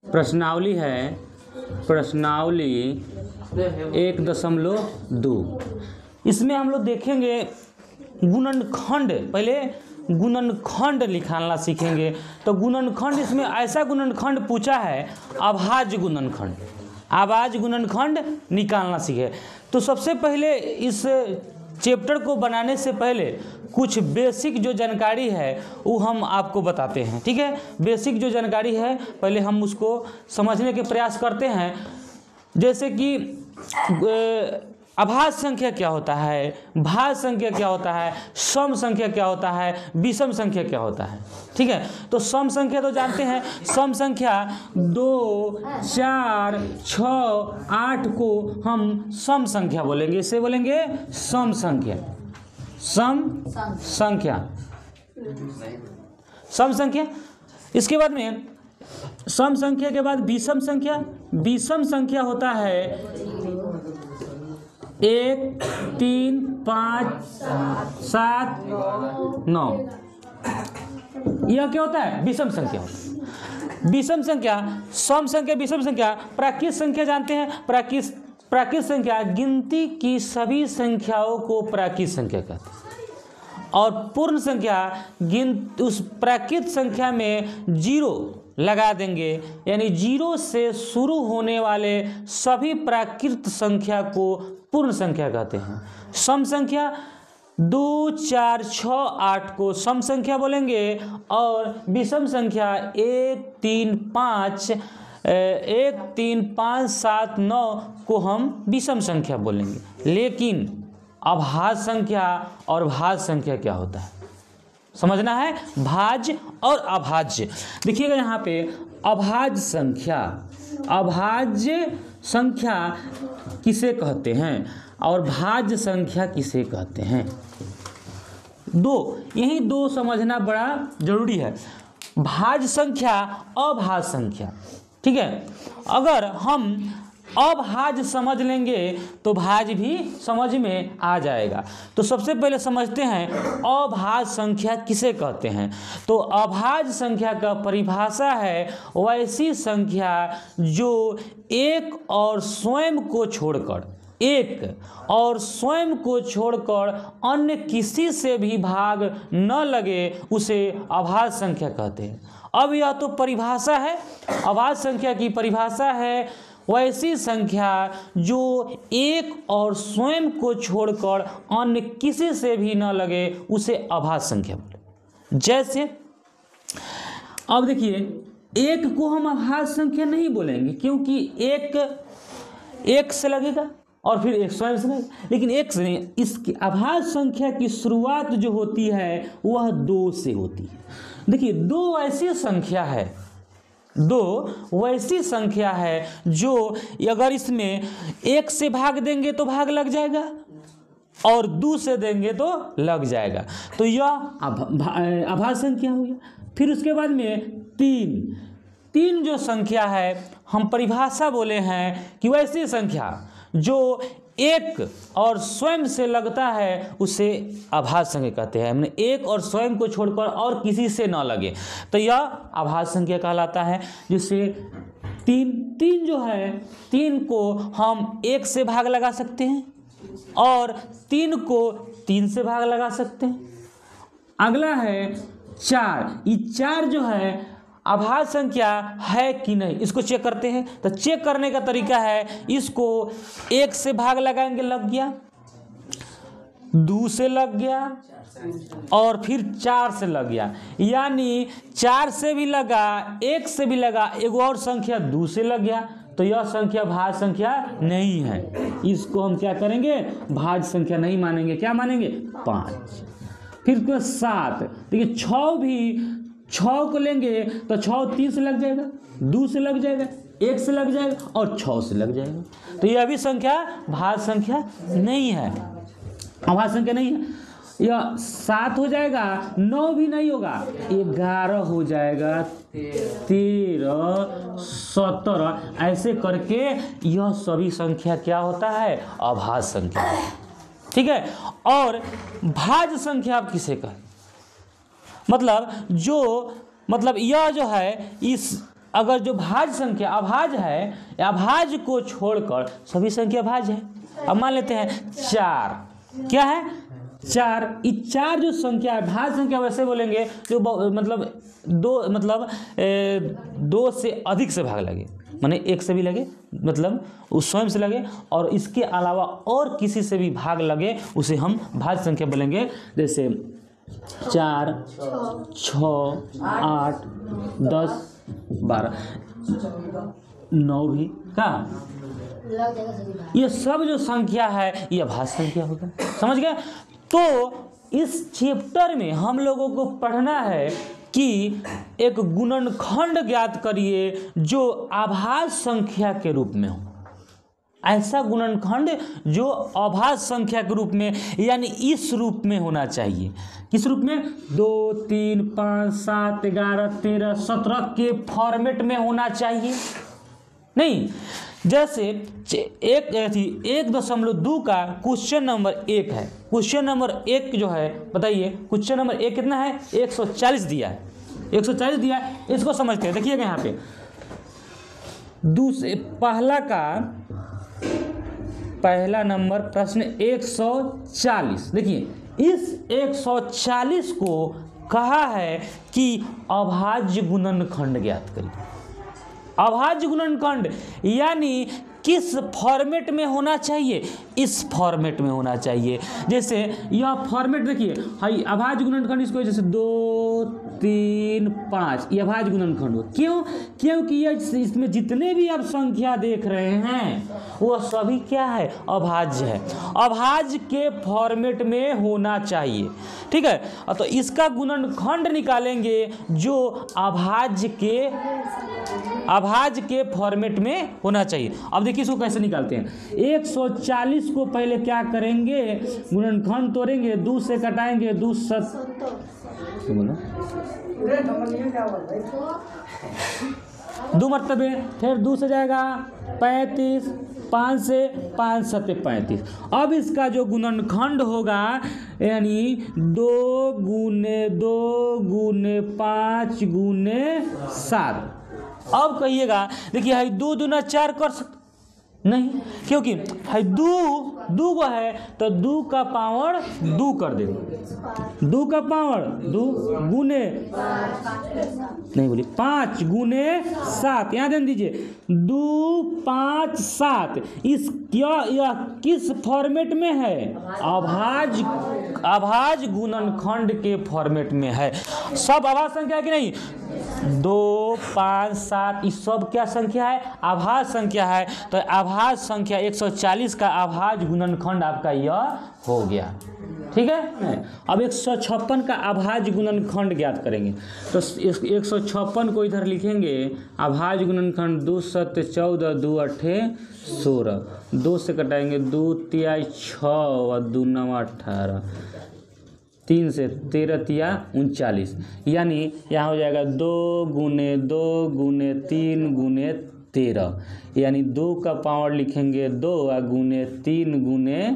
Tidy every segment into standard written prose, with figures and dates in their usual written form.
प्रश्नावली है, प्रश्नावली 1.2। इसमें हम लोग देखेंगे गुणनखंड, पहले गुणनखंड निकालना सीखेंगे। तो गुणनखंड, इसमें ऐसा गुणनखंड पूछा है अभाज्य गुणनखंड, अभाज्य गुणनखंड निकालना सीखे। तो सबसे पहले इस चैप्टर को बनाने से पहले कुछ बेसिक जो जानकारी है वो हम आपको बताते हैं, ठीक है। बेसिक जो जानकारी है पहले हम उसको समझने के प्रयास करते हैं। जैसे कि अभाज्य संख्या क्या होता है, भाज्य संख्या क्या होता है, सम संख्या क्या होता है, विषम संख्या क्या होता है, ठीक है। तो सम संख्या तो जानते हैं, सम संख्या 2, 4, 6, 8 को हम सम संख्या बोलेंगे, इसे बोलेंगे सम संख्या, सम संख्या, सम संख्या। इसके बाद में सम संख्या के बाद विषम संख्या, विषम संख्या होता है 1, 3, 5, 7, 9। यह क्या होता है, विषम संख्या होता है। विषम संख्या, सम संख्या, विषम संख्या। प्राकृत संख्या जानते हैं, प्राकृत संख्या गिनती की सभी संख्याओं को प्राकृत संख्या कहते हैं। और पूर्ण संख्या उस प्राकृत संख्या में 0 लगा देंगे, यानी 0 से शुरू होने वाले सभी प्राकृत संख्या को पूर्ण संख्या कहते हैं। सम संख्या 2, 4, 6, 8 को सम संख्या बोलेंगे, और विषम संख्या 1, 3, 5, 7, 9 को हम विषम संख्या बोलेंगे। लेकिन अभाज्य संख्या और भाज्य संख्या क्या होता है समझना है, भाज्य और अभाज्य। देखिएगा यहाँ पे अभाज्य संख्या, अभाज्य संख्या किसे कहते हैं और भाज्य संख्या किसे कहते हैं, यही दो समझना बड़ा जरूरी है। भाज्य संख्या, अभाज्य संख्या, ठीक है। अगर हम अभाज्य समझ लेंगे तो भाज्य भी समझ में आ जाएगा। तो सबसे पहले समझते हैं अभाज्य संख्या किसे कहते हैं। तो अभाज्य संख्या का परिभाषा है वैसी संख्या जो एक और स्वयं को छोड़कर अन्य किसी से भी भाग न लगे, उसे अभाज्य संख्या कहते हैं। अब यह तो परिभाषा है, अभाज्य संख्या की परिभाषा है वैसी संख्या जो एक और स्वयं को छोड़कर अन्य किसी से भी न लगे, उसे अभाज्य संख्या बोले। जैसे अब देखिए, एक को हम अभाज्य संख्या नहीं बोलेंगे, क्योंकि एक से लगेगा और फिर एक स्वयं से लगेगा, लेकिन एक से नहीं। इसकी अभाज्य संख्या की शुरुआत जो होती है वह 2 से होती है। देखिए, 2 ऐसी संख्या है जो अगर इसमें 1 से भाग देंगे तो भाग लग जाएगा और 2 से देंगे तो लग जाएगा। तो यह अभाज्य संख्या हो गया। फिर उसके बाद में 3 जो संख्या है, हम परिभाषा बोले हैं कि वैसी संख्या जो एक और स्वयं से लगता है उसे अभाज्य संख्या कहते हैं। हमने एक और स्वयं को छोड़कर और किसी से न लगे, तो यह अभाज्य संख्या कहलाता है। जिससे 3 जो है, 3 को हम 1 से भाग लगा सकते हैं और 3 को 3 से भाग लगा सकते हैं। अगला है 4। ये 4 जो है अभाज्य संख्या है कि नहीं, इसको चेक करते हैं। तो चेक करने का तरीका है, इसको 1 से भाग लगाएंगे, लग गया, 2 से लग गया और फिर 4 से लग गया। यानी 4 से भी लगा, 1 से भी लगा, एक और संख्या 2 से लग गया, तो यह संख्या भाज्य संख्या नहीं है। इसको हम क्या करेंगे, भाज्य संख्या नहीं मानेंगे। क्या मानेंगे, 5। फिर 7। देखिए 6 को लेंगे तो 6 3 से लग जाएगा, 2 से लग जाएगा, 1 से लग जाएगा और 6 से लग जाएगा। तो यह भी संख्या भाज्य संख्या नहीं है, अभाज्य संख्या नहीं है। यह 7 हो जाएगा, 9 भी नहीं होगा, 11 हो जाएगा, 13, 17, ऐसे करके यह सभी संख्या क्या होता है, अभाज्य संख्या, ठीक है। और भाज्य संख्या आप किसे कहें, मतलब यह जो है, इस अगर जो भाज्य संख्या अभाज्य है, अभाज्य को छोड़कर सभी संख्या भाज्य है। अब मान लेते हैं 4, क्या है 4, ये 4 जो संख्या है भाज्य संख्या वैसे बोलेंगे जो मतलब दो से अधिक से भाग लगे, माने एक से भी लगे मतलब उस स्वयं से लगे और इसके अलावा और किसी से भी भाग लगे उसे हम भाज्य संख्या बोलेंगे। जैसे 4, 6, 8, 10, 12, 9 भी का ये सब जो संख्या है ये भाज्य संख्या होगा। समझ गए? तो इस चैप्टर में हम लोगों को पढ़ना है कि एक गुणनखंड ज्ञात करिए जो अभाज्य संख्या के रूप में हो। ऐसा गुणनखंड जो अभाज्य संख्या के रूप में यानी इस रूप में होना चाहिए। किस रूप में? 2, 3, 5, 7, 11, 13, 17 के फॉर्मेट में होना चाहिए। नहीं जैसे 1.2 का क्वेश्चन नंबर 1 है। क्वेश्चन नंबर 1 जो है बताइए, क्वेश्चन नंबर 1 कितना है? 140 दिया है। 140 दिया है, इसको समझते हैं। देखिएगा यहाँ पे पहला नंबर प्रश्न 140। देखिए इस 140 को कहा है कि अभाज्य गुणनखंड ज्ञात करिए। अभाज्य गुणनखंड यानी किस फॉर्मेट में होना चाहिए? इस फॉर्मेट में होना चाहिए। जैसे यह फॉर्मेट देखिए, हाई अभाज्य गुणनखंड इसको जैसे 2, 3, 5 यह अभाज्य गुणनखंड हो। क्यों? क्योंकि यह इसमें जितने भी आप संख्या देख रहे हैं वो सभी क्या है? अभाज्य है। अभाज्य के फॉर्मेट में होना चाहिए। ठीक है, तो इसका गुणनखंड निकालेंगे जो अभाज्य के फॉर्मेट में होना चाहिए। अब देखिए इसको कैसे निकालते हैं। 140 को पहले क्या करेंगे? गुणनखंड तोड़ेंगे, 2 से कटाएंगे, 2 मरतबे, फिर 2 से जाएगा 35, 5 से 5 7 35। अब इसका जो गुणनखंड होगा यानी 2 गुने 2 गुने 5 गुने 7। अब कहिएगा देखिए है 2 दूना 4 कर सकते नहीं, क्योंकि है 2 को है तो 2 का पावर 2 कर दे। 2 का पावर 2 गुने नहीं बोली 5 गुने 7। यहाँ ध्यान दीजिए 2, 5, 7 यह किस फॉर्मेट में है? अभाज्य गुणनखंड के फॉर्मेट में है। सब अभाज्य संख्या है कि नहीं? 2, 5, 7 ये सब क्या संख्या है? अभाज्य संख्या है। तो अभाज्य संख्या 140 का अभाज्य गुणनखंड आपका यह हो गया। ठीक है, अब 156 का अभाज्य गुणनखंड ज्ञात करेंगे। तो 156 को इधर लिखेंगे अभाज्य गुणनखंड 2 7 14 2 8 16। 2 से कटाएंगे 2 3 6 और 2 9 18, 3 से 13 3 39। यानी यहाँ हो जाएगा 2 गुने 2 गुने 3 गुने 13। यानी 2 का पावर लिखेंगे 2 और गुने 3 गुने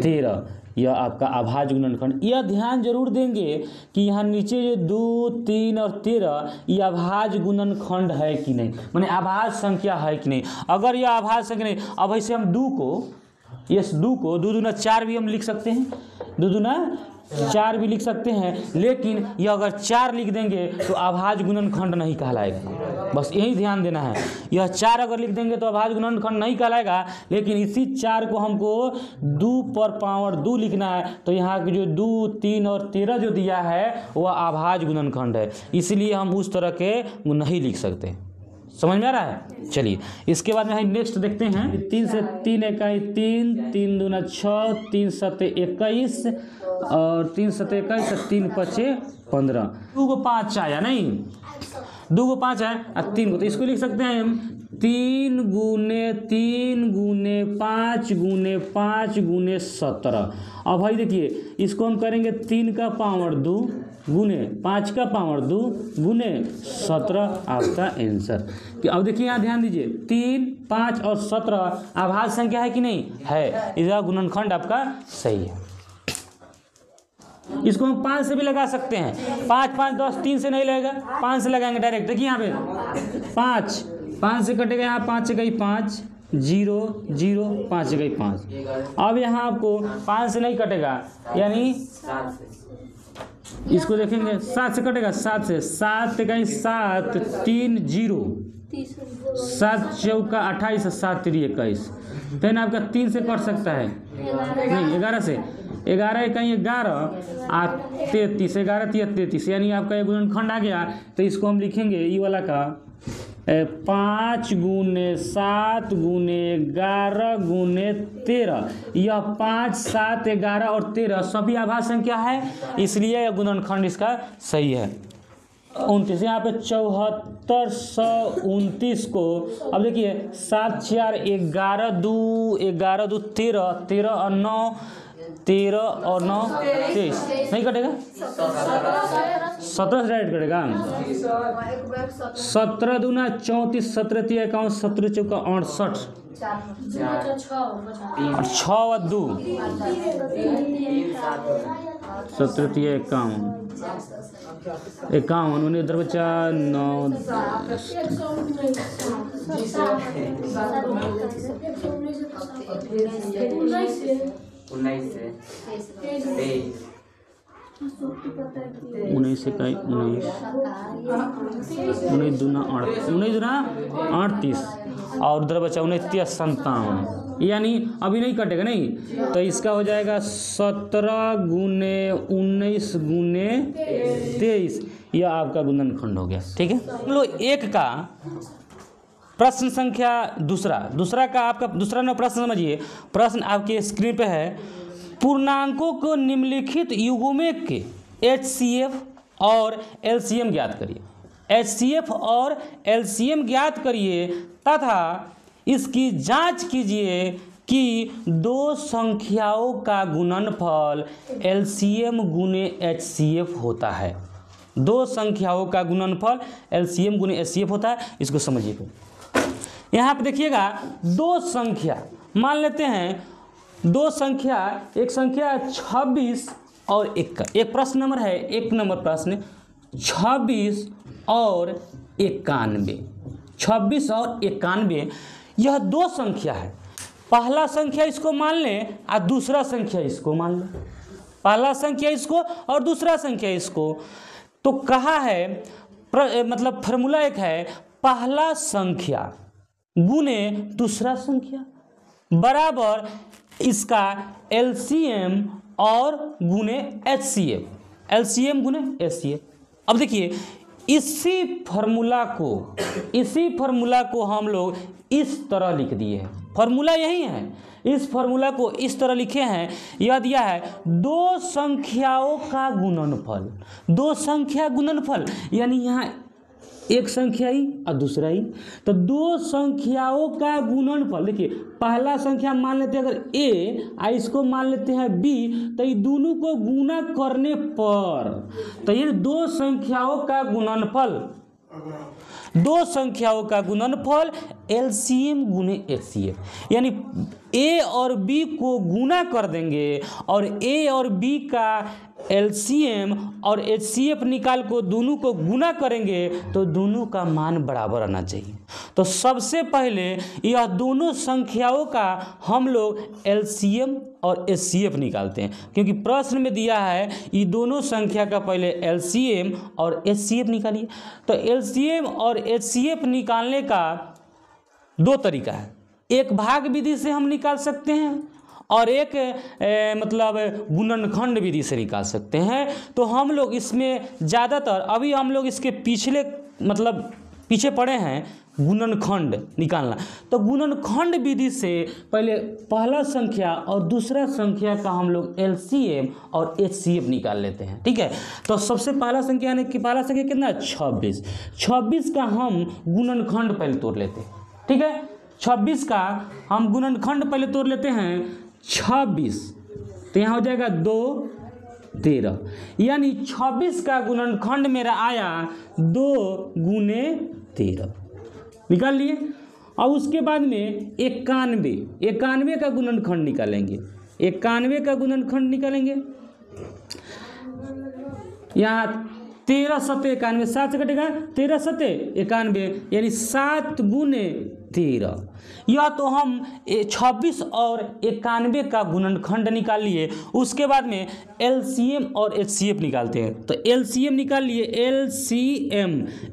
13। यह आपका अभाज्य गुणनखंड। यह ध्यान जरूर देंगे कि यहाँ नीचे जो 2, 3 और 13 यह अभाज्य गुणनखंड है कि नहीं, माने अभाज्य संख्या है कि नहीं। अगर यह अभाज्य संख्या नहीं, अब ऐसे हम 2 को 2 दूना 4 भी हम लिख सकते हैं, 2 दूना 4 भी लिख सकते हैं। लेकिन यह अगर 4 लिख देंगे तो अभाज्य गुणनखंड नहीं कहलाएगा। बस यही ध्यान देना है। यह 4 अगर लिख देंगे तो अभाज्य गुणनखंड नहीं कहलाएगा। लेकिन इसी 4 को हमको 2 पर पावर 2 लिखना है। तो यहाँ के जो 2, 3 और 13 जो दिया है वह अभाज्य गुणनखंड है, इसलिए हम उस तरह के नहीं लिख सकते। समझ में आ रहा है? चलिए इसके बाद में हम नेक्स्ट देखते हैं। 3 से 3 इकाई 3, 3 दूना 6, 3 7 21 और 3 7 21 और 3 5 15। 2 को 5 आया नहीं, 2 को 5 है और 3 को, तो इसको लिख सकते हैं हम 3 गुने 3 गुने 5 गुने 5 गुने 17। अब भाई देखिए इसको हम करेंगे 3 का पावर 2 गुने 5 का पावर 2 गुने 17 आपका आंसर। अब देखिए यहाँ ध्यान दीजिए 3, 5 और 17 अभाज्य संख्या है कि नहीं है? इसका गुणनखंड आपका सही है। इसको हम 5 से भी लगा सकते हैं। 5 5 10, 3 से नहीं लगेगा, 5 से लगाएंगे डायरेक्ट। देखिए यहाँ पे 5 से कटेगा, यहाँ 5 से गई 5, 0 0, 5 से गई 5। अब यहाँ आपको 5 से नहीं कटेगा, यानी इसको देखेंगे 7 से कटेगा, 7 से 7 गई 7 3 0, 7 चौका 28, 7 3 21। फिर आपका 3 से कट सकता है, नहीं 11 से, 11 कहीं 11 और 33, 11 33, यानी आपका एक गुणनखंड आ गया। तो इसको हम लिखेंगे ई वाला का 5 गुने 7 गुने 11 गुने 13। यह 5 7 11 और 13 सभी आभाज्य संख्या है, इसलिए यह गुणनखंड इसका सही है। 29 यहाँ पे 7429 को अब देखिए 7 4 11 2 11 2 13, 13 और 9 13 और 9 23, नहीं कटेगा, 17 से डायरेक्ट कटेगा। 17 दूना 34, 17 3 51, 17 चौका 68, 6 और 2 17 3 51, उन्हें इधर बचा 9, 19 से कई 19 दूना 38 और उधर बचा 29 57, यानी अभी नहीं कटेगा, नहीं तो इसका हो जाएगा 17 गुने 19 गुने 23। यह आपका गुणनखंड हो गया। ठीक है, लो एक का प्रश्न संख्या दूसरा का आपका दूसरा नंबर प्रश्न समझिए। प्रश्न आपके स्क्रीन पे है, पूर्णांकों को निम्नलिखित युग्मक के HCF और LCM ज्ञात करिए। HCF और LCM ज्ञात करिए तथा इसकी जांच कीजिए कि दो संख्याओं का गुणनफल LCM गुने HCF होता है। दो संख्याओं का गुणनफल LCM गुने HCF होता है, इसको समझिए। यहाँ पे देखिएगा दो संख्या मान लेते हैं, दो संख्या, एक संख्या 26 और 1 एक प्रश्न नंबर है, 1 नंबर प्रश्न 26 और 91। 26 और 91 यह दो संख्या है। पहला संख्या इसको मान लें और दूसरा संख्या इसको मान लें, पहला संख्या इसको और दूसरा संख्या इसको। तो कहा है मतलब फार्मूला एक है, पहला संख्या गुने दूसरा संख्या बराबर इसका LCM और गुने HCF, LCM गुने HCF। अब देखिए इसी फार्मूला को हम लोग इस तरह लिख दिए हैं। फार्मूला यही है, इस फार्मूला को इस तरह लिखे हैं। यह दिया है दो संख्याओं का गुणनफल, दो संख्या गुणनफल, यानी यहाँ एक संख्या ही और दूसरा ही, तो दो संख्याओं का गुणनफल। देखिए पहला संख्या मान लेते हैं अगर A और इसको मान लेते हैं B, तो ये दोनों को गुणा करने पर तो ये दो संख्याओं का गुणनफल, दो संख्याओं का गुणनफल LCM गुने HCF, यानी A और B को गुणा कर देंगे और A और B का LCM और HCF निकाल को दोनों को गुणा करेंगे तो दोनों का मान बराबर आना चाहिए। तो सबसे पहले यह दोनों संख्याओं का हम लोग LCM और HCF निकालते हैं, क्योंकि प्रश्न में दिया है ये दोनों संख्या का पहले LCM और HCF निकालिए। तो LCM और HCF निकालने का दो तरीका है, एक भाग विधि से हम निकाल सकते हैं और एक मतलब गुणनखंड विधि से निकाल सकते हैं। तो हम लोग इसमें ज़्यादातर अभी हम लोग इसके पिछले मतलब पीछे पड़े हैं गुणनखंड निकालना। तो गुणनखंड विधि से पहले पहला संख्या और दूसरा संख्या का हम लोग LCM और HCF निकाल लेते हैं। ठीक है, तो सबसे पहला संख्या यानी कि पहला संख्या कितना है 26। 26 का हम गुणनखंड पहले तोड़ लेते हैं। ठीक है, 26 का हम गुणनखंड पहले तोड़ लेते हैं 26, तो यहाँ हो जाएगा 2 13, यानी 26 का गुणनखंड मेरा आया 2 गुने 13, निकाल लिए। अब उसके बाद में 91 का गुणनखंड निकालेंगे, 91 का गुणनखंड निकालेंगे। यहाँ 13 सते 91, 7 से कटेगा 13 सते 91, यानी 7 गुने 13। या तो हम 26 और 91 का गुणनखंड निकाल लिए, उसके बाद में एलसीएम और एचसीएफ निकालते हैं। तो एलसीएम निकाल लिए,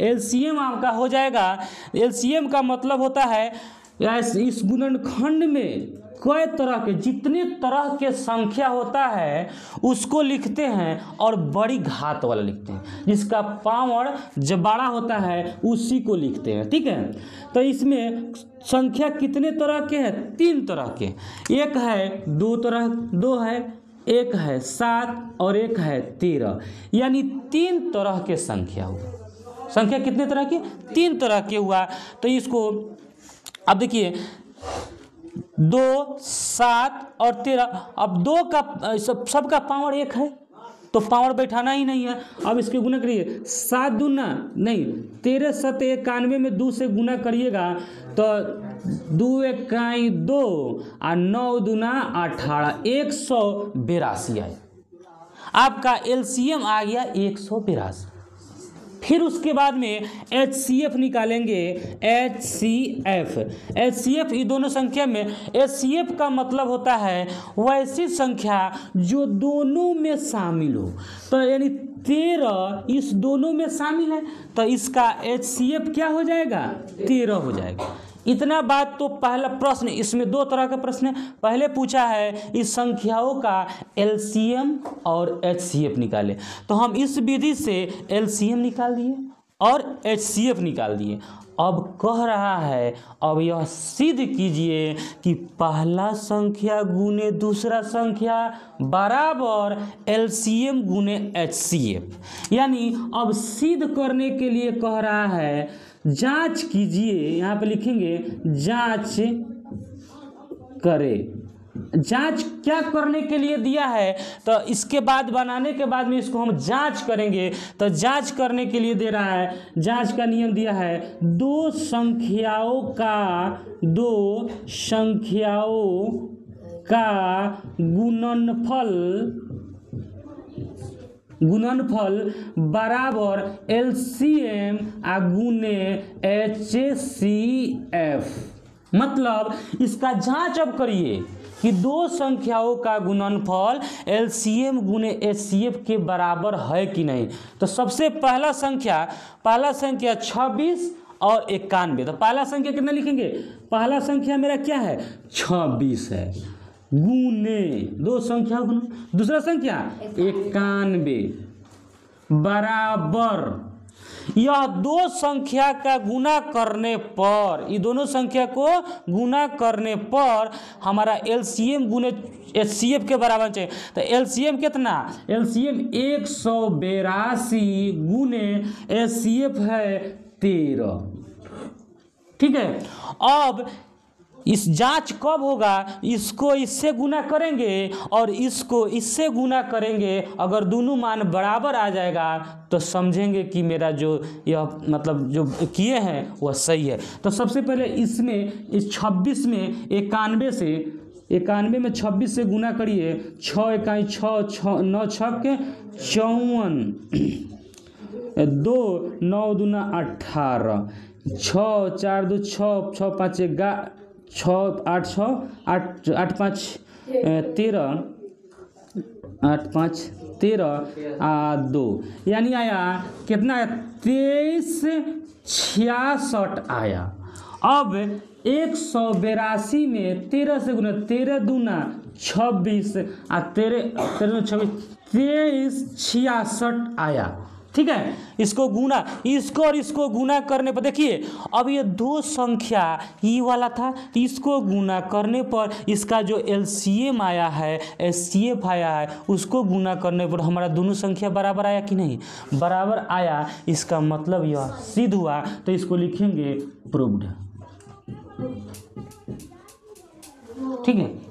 एलसीएम आपका हो जाएगा, एलसीएम का मतलब होता है इस गुणनखंड में कई तरह के, जितने तरह के संख्या होता है उसको लिखते हैं और बड़ी घात वाला लिखते हैं, जिसका पावर जब बड़ा होता है उसी को लिखते हैं। ठीक है, तो इसमें संख्या कितने तरह के हैं? 3 तरह के। एक है 2 है, एक है 7 और एक है 13, यानी 3 तरह के संख्या हुआ। संख्या कितने तरह के? 3 तरह के हुआ। तो इसको अब देखिए 2, 7 और 13, अब 2 का सबका पावर 1 है तो पावर बैठाना ही नहीं है। अब इसके गुना करिए, 7 दूना नहीं 13 सते 91 में 2 से गुना करिएगा तो 2 इकाई 2 और 9 दूना 18, 182 आया। आपका एलसीएम आ गया 182। फिर उसके बाद में HCF निकालेंगे, HCF ये दोनों संख्या में, HCF का मतलब होता है वैसी संख्या जो दोनों में शामिल हो। तो यानी 13 इस दोनों में शामिल है, तो इसका HCF क्या हो जाएगा? 13 हो जाएगा। इतना बात तो पहला प्रश्न, इसमें 2 तरह का प्रश्न है। पहले पूछा है इस संख्याओं का एलसीएम और एचसीएफ निकाले, तो हम इस विधि से एलसीएम निकाल दिए और एचसीएफ निकाल दिए। अब कह रहा है अब यह सिद्ध कीजिए कि पहला संख्या गुने दूसरा संख्या बराबर एलसीएम गुने एचसीएफ। यानी अब सिद्ध करने के लिए कह रहा है जांच कीजिए, यहाँ पे लिखेंगे जांच करें। जांच क्या करने के लिए दिया है? तो इसके बाद बनाने के बाद में इसको हम जांच करेंगे। तो जांच करने के लिए दे रहा है, जांच का नियम दिया है, 2 संख्याओं का गुणनफल बराबर एलसीएम आ गुने एचसीएफ। मतलब इसका जांच अब करिए कि 2 संख्याओं का गुणनफल एलसीएम गुने एचसीएफ के बराबर है कि नहीं। तो सबसे पहला संख्या 26 और 91। तो पहला संख्या कितना लिखेंगे? पहला संख्या मेरा क्या है? 26 है, गुने 2 संख्या गुना दूसरा संख्या 91 बराबर, यह 2 संख्या का गुना करने पर, ये दोनों संख्या को गुना करने पर हमारा एलसीएम गुने एचसीएफ के बराबर चाहिए। तो एलसीएम कितना? एलसीएम 182 गुने एचसीएफ है 13। ठीक है, अब इस जांच कब होगा? इसको इससे गुना करेंगे और इसको इससे गुना करेंगे। अगर दोनों मान बराबर आ जाएगा तो समझेंगे कि मेरा जो यह मतलब जो किए हैं वह सही है। तो सबसे पहले इसमें इस 26 में 91 से 91 में 26 से गुना करिए, 6 इकाई 6 9 6 के 54, 2 9 दूना 18, 6 4 2 6 6 5 11 6 8 6 8 8 5 13 8 5 13 2, यानी आया कितना? 2366 आया। अब 182 में 13 से गुना, 13 दूना 26 और 13 26 2366 आया। ठीक है, इसको गुना, इसको और इसको गुना करने पर देखिए अब ये 2 संख्या ये वाला था, इसको गुना करने पर इसका जो एलसीएम आया है, एचसीएफ आया है, उसको गुना करने पर हमारा दोनों संख्या बराबर आया कि नहीं? बराबर आया। इसका मतलब यह सिद्ध हुआ। तो इसको लिखेंगे प्रूव्ड। ठीक है।